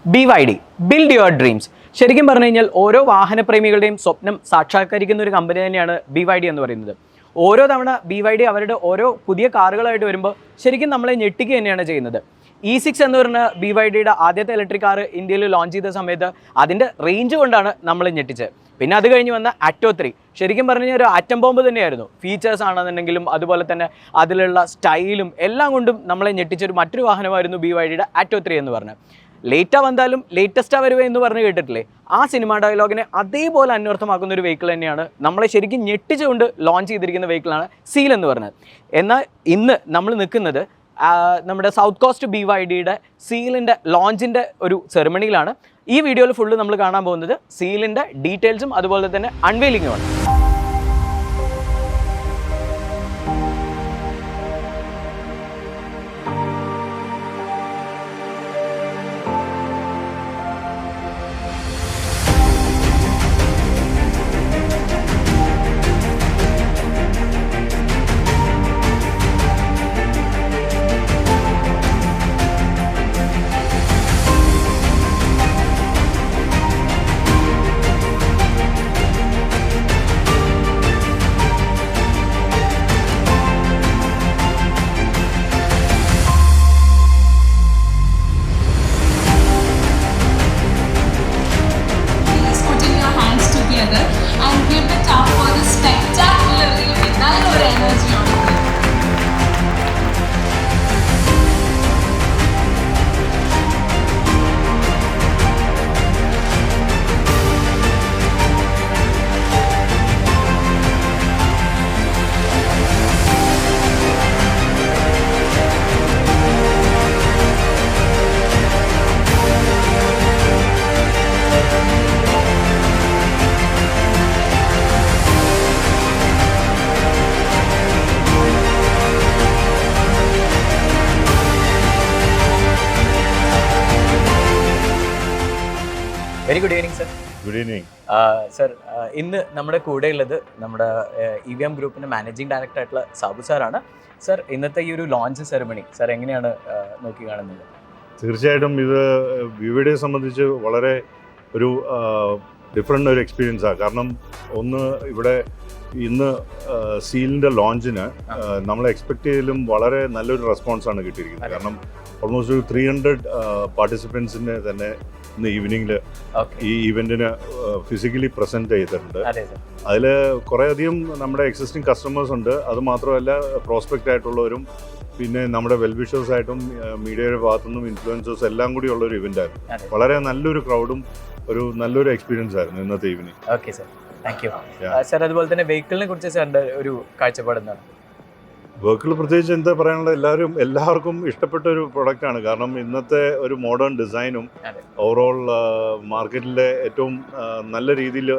BYD build your dreams. ശരിക്കും പറഞ്ഞു കഴിഞ്ഞാൽ ഓരോ വാഹനപ്രേമികളുടെയും സ്വപ്നം സാക്ഷാത്കരിക്കുന്ന ഒരു കമ്പനി തന്നെയാണ് BYD എന്ന് പറയുന്നത്. ഓരോ തവണ BYD അവരുടെ ഓരോ പുതിയ കാറുകളായിട്ട് വരുമ്പോൾ ശരിക്കും നമ്മളെ ഞെട്ടിക്കുക തന്നെയാണ് ചെയ്യുന്നത്. E6 എന്ന് പറഞ്ഞ BYDയുടെ ആദ്യത്തെ ഇലക്ട്രിക് കാർ ഇന്ത്യയിൽ ലോഞ്ച് ചെയ്ത സമയത്ത് അതിൻ്റെ റേഞ്ച് കൊണ്ടാണ് നമ്മൾ ഞെട്ടിച്ചത്. പിന്നെ അത് കഴിഞ്ഞ് വന്ന Atto 3 ശരിക്കും പറഞ്ഞു കഴിഞ്ഞാൽ ഒരു ആറ്റം ബോംബ് തന്നെയായിരുന്നു. ഫീച്ചേഴ്സ് ആണെന്നുണ്ടെങ്കിലും അതുപോലെ തന്നെ അതിലുള്ള സ്റ്റൈലും എല്ലാം കൊണ്ടും നമ്മളെ ഞെട്ടിച്ചൊരു മറ്റൊരു വാഹനമായിരുന്നു BYDയുടെ Atto 3 എന്ന് പറഞ്ഞത്. ലേറ്റാ വന്നാലും ലേറ്റസ്റ്റാ വരുവേ എന്ന് പറഞ്ഞ് കേട്ടിട്ടില്ലേ? ആ സിനിമ ഡയലോഗിനെ അതേപോലെ അന്വർത്ഥമാക്കുന്ന ഒരു വെഹിക്കിൾ തന്നെയാണ് നമ്മളെ ശരിക്കും ഞെട്ടിച്ചുകൊണ്ട് ലോഞ്ച് ചെയ്തിരിക്കുന്ന വെഹിക്കിളാണ് സീൽ എന്ന് പറഞ്ഞത്. എന്നാൽ ഇന്ന് നമ്മൾ നിൽക്കുന്നത് നമ്മുടെ സൗത്ത് കോസ്റ്റ് BYDയുടെ സീലിൻ്റെ ലോഞ്ചിൻ്റെ ഒരു സെറിമണിയിലാണ്. ഈ വീഡിയോയിൽ ഫുള്ള് നമ്മൾ കാണാൻ പോകുന്നത് സീലിൻ്റെ ഡീറ്റെയിൽസും അതുപോലെ തന്നെ അൺവെയിലിങ്ങുമാണ്. Very good evening sir. Good evening sir. ഇന്ന് നമ്മുടെ കൂടെ ഉള്ളത് നമ്മുടെ EVM ഗ്രൂപ്പിൻ്റെ മാനേജിംഗ് ഡയറക്ടർ ആയിട്ടുള്ള സാബു സാറാണ്. സർ, ഇന്നത്തെ ഈ ഒരു ലോഞ്ച് സെറിമണി സർ എങ്ങനെയാണ് നോക്കി കാണുന്നത്? തീർച്ചയായിട്ടും ഇത് BYDയെ സംബന്ധിച്ച് വളരെ ഒരു ഡിഫറെൻ്റ് ഒരു എക്സ്പീരിയൻസാണ്. കാരണം ഒന്ന്, ഇവിടെ ഇന്ന് സീലിൻ്റെ ലോഞ്ചിന് നമ്മൾ എക്സ്പെക്ട് ചെയ്തതിലും വളരെ നല്ലൊരു റെസ്പോൺസാണ് കിട്ടിയിരിക്കുന്നത്. കാരണം ഓൾമോസ്റ്റ് ഒരു 300 പാർട്ടിസിപ്പൻസിനെ തന്നെ ഇന്ന് ഈവനിങ്ങിൽ ഈ ഇവൻറ്റിന് ഫിസിക്കലി പ്രസൻറ്റ് ചെയ്തിട്ടുണ്ട്. അതിൽ കുറേയധികം നമ്മുടെ എക്സിസ്റ്റിംഗ് കസ്റ്റമേഴ്സ് ഉണ്ട്. അതുമാത്രമല്ല പ്രോസ്പെക്റ്റ് ആയിട്ടുള്ളവരും പിന്നെ നമ്മുടെ വെൽവിഷേഴ്സായിട്ടും മീഡിയയുടെ ഭാഗത്തുനിന്നും ഇൻഫ്ലുവൻസേഴ്സ് എല്ലാം കൂടി ഉള്ളൊരു ഇവൻ്റായിരുന്നു. വളരെ നല്ലൊരു ക്രൗഡും ഒരു നല്ലൊരു എക്സ്പീരിയൻസ് ആയിരുന്നു ഇന്നത്തെ evening. Okay sir, thank you sir. അതുപോലെ തന്നെ വെഹിക്കിളിനെ കുറിച്ച് സാറിൻ്റെ ഒരു കാഴ്ചപ്പാട് എന്താണ്? വെഹിക്കിൾ പ്രത്യേകിച്ച് എന്താ പറയാനുള്ള, എല്ലാവർക്കും ഇഷ്ടപ്പെട്ട ഒരു പ്രൊഡക്റ്റാണ്. കാരണം ഇന്നത്തെ ഒരു മോഡേൺ ഡിസൈനും ഓവറോൾ മാർക്കറ്റിലെ ഏറ്റവും നല്ല രീതിയിൽ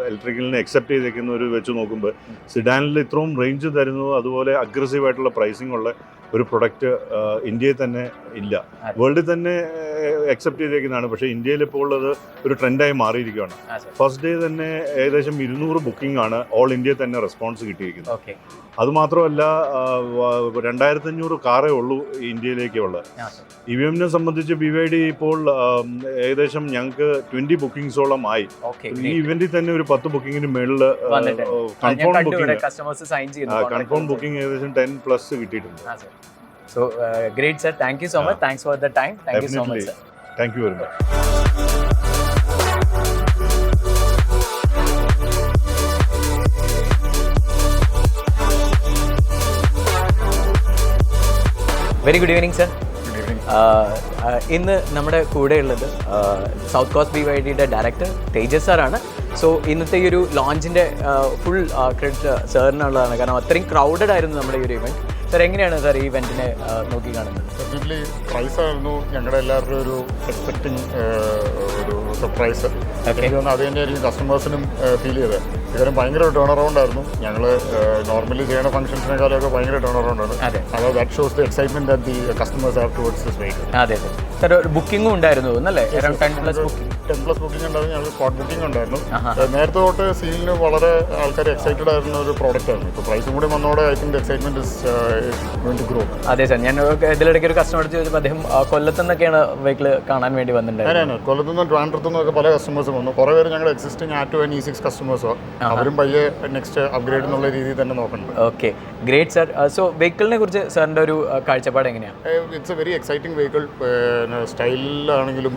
ഇലക്ട്രിക്കലിനെ അക്സെപ്റ്റ് ചെയ്തേക്കുന്ന ഒരു വെച്ച് നോക്കുമ്പോൾ സിഡാനിൽ ഇത്രയും റേഞ്ച് തരുന്നു, അതുപോലെ അഗ്രസീവായിട്ടുള്ള പ്രൈസിംഗ് ഉള്ള ഒരു പ്രൊഡക്റ്റ് ഇന്ത്യയിൽ തന്നെ ഇല്ല. വേൾഡിൽ തന്നെ അക്സെപ്റ്റ് ചെയ്തേക്കുന്നതാണ്. പക്ഷേ ഇന്ത്യയിൽ ഇപ്പോൾ ഉള്ളത് ഒരു ട്രെൻഡായി മാറിയിരിക്കുകയാണ്. ഫസ്റ്റ് ഡേ തന്നെ ഏകദേശം 200 ബുക്കിംഗ് ആണ് ഓൾ ഇന്ത്യയിൽ തന്നെ റെസ്പോൺസ് കിട്ടിയിരിക്കുന്നത്. അതുമാത്രമല്ല 2500 കാറേ ഉള്ളൂ ഇന്ത്യയിലേക്കുള്ളത്. EVMനെ സംബന്ധിച്ച് BYD ഇപ്പോൾ ഏകദേശം ഞങ്ങൾക്ക് 20 ബുക്കിംഗ്സോളം ആയി. ഈ ഇവന്റിൽ തന്നെ ഒരു 10 ബുക്കിങ്ങിന് മേളിൽ കൺഫേം ബുക്കിംഗ് ഏകദേശം 10+ കിട്ടിയിട്ടുണ്ട്. So great sir, thank you so much. Thanks for the time. Thank you so much sir. Thank you very much. Very good evening sir. ഇന്ന് നമ്മുടെ കൂടെ ഉള്ളത് സൗത്ത് കോസ്റ്റ് BYDയുടെ ഡയറക്ടർ തേജസ് സാറാണ്. സോ ഇന്നത്തെ ഈ ഒരു ലോഞ്ചിൻ്റെ ഫുൾ ക്രെഡിറ്റ് സാറിനുള്ളതാണ്. കാരണം അത്രയും ക്രൗഡഡ് ആയിരുന്നു നമ്മുടെ ഈ ഒരു ഇവൻറ്റ്. സർ, എങ്ങനെയാണ് സാർ ഈ ഇവൻറ്റിനെ നോക്കി കാണുന്നത്? ഡെഫിനറ്റ്ലി പ്രൈസ് ആയിരുന്നു ഞങ്ങളുടെ എല്ലാവരുടെ ഒരു എക്സ്പെക്റ്റിംഗ് ഒരു സർപ്രൈസ്. എനിക്ക് തോന്നുന്നു അത് തന്നെയായിരിക്കും കസ്റ്റമേഴ്സിനും ഫീൽ ചെയ്തത്. ഇവരും ഭയങ്കര ടേൺ അറൗണ്ട് ആയിരുന്നു. ഞങ്ങൾ നോർമലി ചെയ്യുന്ന ഫംഗ്ഷൻസിനേക്കാളൊക്കെ ഭയങ്കര ടേൺ അറൗണ്ട് ആണ്. അത് that shows the excitement that the customers have towards this vehicle. അതെ സർ. ഒരു ബുക്കിംഗും ഉണ്ടായിരുന്നു എന്നല്ലേ? 10+ ബുക്കിംഗ് ഉണ്ടായിരുന്നു. ഞങ്ങൾ സ്പോട്ട് ബുക്കിംഗ് ഉണ്ടായിരുന്നു. നേരത്തെ തൊട്ട് സീലിന് വളരെ ആൾക്കാർ എക്സൈറ്റഡ് ആയിരുന്ന ഒരു പ്രോഡക്റ്റ് ആയിരുന്നു. ഇപ്പോൾ പ്രൈസും കൂടി വന്നതോടെ I think excitement is going to grow. അതെ സാർ, ഞാൻ ഇതിലിടയ്ക്ക് ഒരു കസ്റ്റമർ ചോദിച്ചപ്പോൾ അദ്ദേഹം കൊല്ലത്തു നിന്നൊക്കെയാണ് വെഹിക്കിൾ കാണാൻ വേണ്ടി വന്നിട്ടുണ്ടായിരുന്നത്. അതെ, കൊല്ലത്തുനിന്നും ട്രിവാൻഡ്രത്തുനിന്നും ഒക്കെ പല കസ്റ്റമേഴ്സും വന്നു. കുറേ പേര് ഞങ്ങൾ എക്സിസ്റ്റിംഗ് ആറ്റോ ആൻഡ് E6 കസ്റ്റമേഴ്സോ അവരും പയ്യെ നെക്സ്റ്റ് അപ്ഗ്രേഡ് എന്നുള്ള രീതിയിൽ തന്നെ നോക്കുന്നുണ്ട്. Okay, great sir. സോ വെഹിക്കിളിനെ കുറിച്ച് സാറിൻ്റെ ഒരു കാഴ്ചപ്പാട് എങ്ങനെയാണ്? It's a very exciting vehicle. സ്റ്റൈലിലാണെങ്കിലും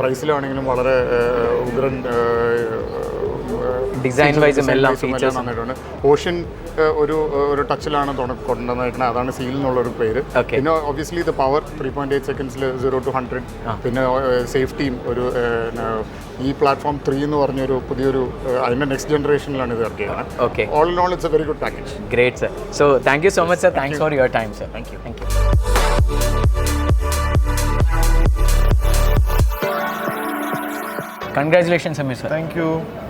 പ്രൈസിലാണെങ്കിലും വളരെ ഉഗ്രൻ ഡിസൈൻ വൈസും എല്ലാം ഫീച്ചേഴ്സ് വന്നിട്ടുണ്ട്. ഓഷ്യൻ ഒരു ടച്ചിലാണ് കൊണ്ടുവന്നിരിക്കുന്നത്, അതാണ് സീൽ എന്നുള്ളൊരു പേര്. പിന്നെ ഒബ്വിയസ്ലി ഇത് പവർ 3.8 സെക്കൻഡ്സിൽ 0 to 100. പിന്നെ സേഫ്റ്റിയും ഒരു ഈ പ്ലാറ്റ്ഫോം 3 എന്ന് പറഞ്ഞൊരു പുതിയൊരു അതിൻ്റെ നെക്സ്റ്റ് ജനറേഷനിലാണ് ഇത് ഇറക്കിയത്. Okay, all in all it's a very good package. Great sir. So thank you so much sir. Thanks for your time sir. Thank you. Congratulation Sameer sir. Thank you.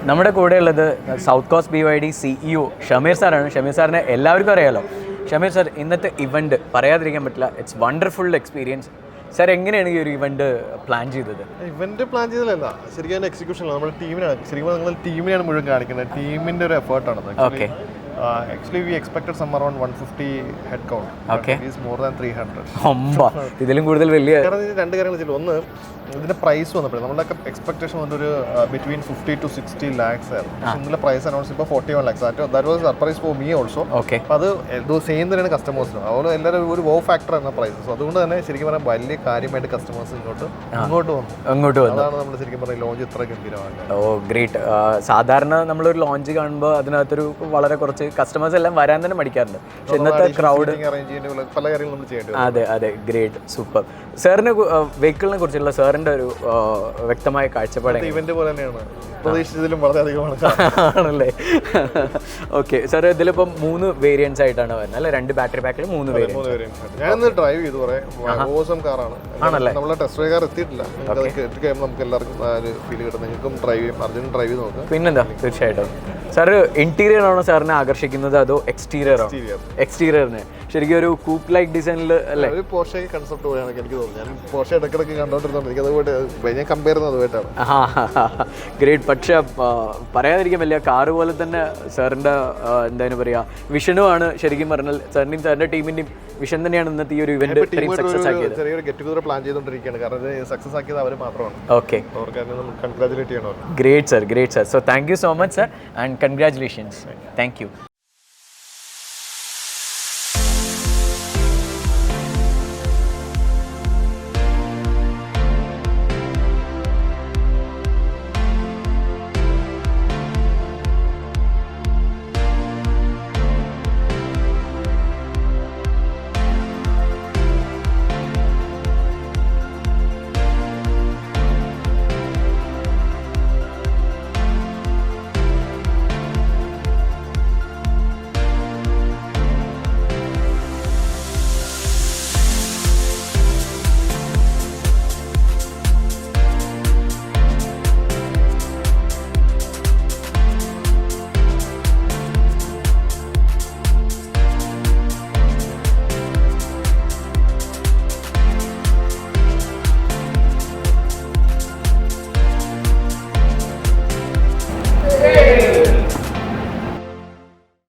നമ്മുടെ കൂടെ ഉള്ളത് south cost BYD CEO Shameer സാറാണ്. ഷമീർ സാറിനെ എല്ലാവർക്കും അറിയാലോ. Shameer sir, ഇന്നത്തെ event പറയാതിരിക്കാൻ പറ്റില്ല. It's wonderful experience. സാർ, എങ്ങനെയാണ് ഈ ഒരു ഇവൻറ്റ് പ്ലാൻ ചെയ്തത്? ഇവന്റ് പ്ലാൻ ചെയ്തതല്ല, ശരിക്കും അതിന്റെ എക്സിക്യൂഷനിലാണ്. നമ്മുടെ ടീമിനാണ്, ശരിക്കും നിങ്ങൾ ടീമിനെയാണ് മുഴുവൻ കാണിക്കുന്നത്. ടീമിന്റെ ഒരു എഫേർട്ടാണ്. Okay. Actually, we expected somewhere around 150 head count. Okay. It is more than 300. ഇതിലും കൂടുതൽ വലിയ കാരണം ഇത് രണ്ട് കാര്യങ്ങൾ വെച്ചാൽ, ഒന്ന് ഇതിന്റെ പ്രൈസ് വന്നപ്പോഴേ നമ്മുടെ എക്സ്പെക്ടേഷൻ വന്നൊരു ബിറ്റ്വീൻ 50 to 60 lakhs ആയിരുന്നു. പക്ഷേ ഇന്നലെ പ്രൈസ് അനൗൺസ് ഇപ്പോൾ 41 lakhs. That was surprise for me also. Okay. അപ്പോൾ അത് സെയിം തന്നെയാണ് കസ്റ്റമേഴ്സിനും. അതുപോലെ എല്ലാവരും ഒരു വോ ഫാക്ടർ എന്ന പ്രൈസ്. സോ അതുകൊണ്ട് തന്നെ ശരിക്കും പറഞ്ഞാൽ വലിയ കാര്യമായിട്ട് കസ്റ്റമേഴ്സ് ഇങ്ങോട്ട് വന്നു. അതാണ് നമ്മൾ ശരിക്കും പറഞ്ഞാൽ ലോഞ്ച് ഇത്ര ഗംഭീരമാണ്. ഓ, ഗ്രേറ്റ്. സാധാരണ നമ്മളൊരു ലോഞ്ച് കാണുമ്പോൾ അതിനകത്തൊരു വളരെ കുറച്ച് കസ്റ്റമേഴ്സ് എല്ലാം വരാൻ തന്നെ മടിക്കാറുണ്ട്. പക്ഷെ ഇന്നത്തെ ക്രൗഡ് അറേഞ്ച് ചെയ്യേണ്ട പല കാര്യങ്ങളും നമ്മൾ ചെയ്യേണ്ടി വരും. അതെ അതെ, ഗ്രേറ്റ്, സൂപ്പർ. സാറിന് വെഹിക്കിളിനെ കുറിച്ചുള്ള സാറിൻ്റെ ഒരു വ്യക്തമായ കാഴ്ചപ്പാട് ഇവന്റ് പോലെ തന്നെയാണ്, പ്രതീക്ഷിച്ചതിലും വളരെയധികമാണ്. ആണല്ലേ? ഓക്കെ സാർ, ഇതിലിപ്പം 3 വേരിയൻസ് ആയിട്ടാണ് വരുന്നത് അല്ലേ? 2 ബാറ്ററി പാക്കിൽ 3 വേരിയൻസ്. ഞാനിന്ന് ഡ്രൈവ് ചെയ്തു, കുറെ ഓസം കാറാണ്. ആണല്ലേ? നമ്മളെ ടെസ്റ്റ് ഡ്രൈവ് കാർ എത്തിയിട്ടില്ല. നമുക്ക് എല്ലാവർക്കും ഒരു ഫീൽ കിട്ടും. നിങ്ങൾക്കും ഡ്രൈവ് ചെയ്യും, അർജുനും ഡ്രൈവ് ചെയ്ത് നോക്കാം. പിന്നെന്താ, തീർച്ചയായിട്ടും. സാർ, ഇന്റീരിയർ ആണോ സാറിനെ ആകർഷിക്കുന്നത് അതോ എക്സ്റ്റീരിയർ ആണോ? എക്സ്റ്റീരിയറിന് ശരിക്കും ഒരു കൂപ്പ് ലൈക്ക് ഡിസൈനിൽ അല്ലേ? ഒരു പോർഷെ കൺസെപ്റ്റ് പോലെയാണ് എനിക്ക് തോന്നുന്നത്. ഞാൻ പോർഷെ ഇടയ്ക്കിടയ്ക്ക് കണ്ടോണ്ടിരുന്നത്, എനിക്ക് അതുപോലെ ഞാൻ കമ്പയർ ചെയ്യുന്നത് അതുമായിട്ടാണ്. ഗ്രേറ്റ്. പക്ഷെ പറയാതിരിക്കാൻ വലിയ കാറ് പോലെ തന്നെ സാറിൻ്റെ എന്താണ് പറയുക, വിഷനുമാണ് ശരിക്കും പറഞ്ഞാൽ. സാറിൻ്റെയും സാറിൻ്റെ ടീമിൻ്റെയും വിഷൻ തന്നെയാണ് ഇന്നത്തെ ഈ ഒരു ഇവന്റ് സക്സസ് ആക്കിയത്. ചെറിയൊരു ഗെറ്റ് ടുഗദർ പ്ലാൻ ചെയ്തുകൊണ്ടിരിക്കുകയാണ്, കാരണം ഇത് സക്സസ് ആക്കിയത് അവർ മാത്രമാണ്. ഓക്കെ, അവർക്ക് കൺഗ്രാജുലേറ്റ് ചെയ്യണം. Great sir, great sir. So thank you so much sir and congratulations. Thank you.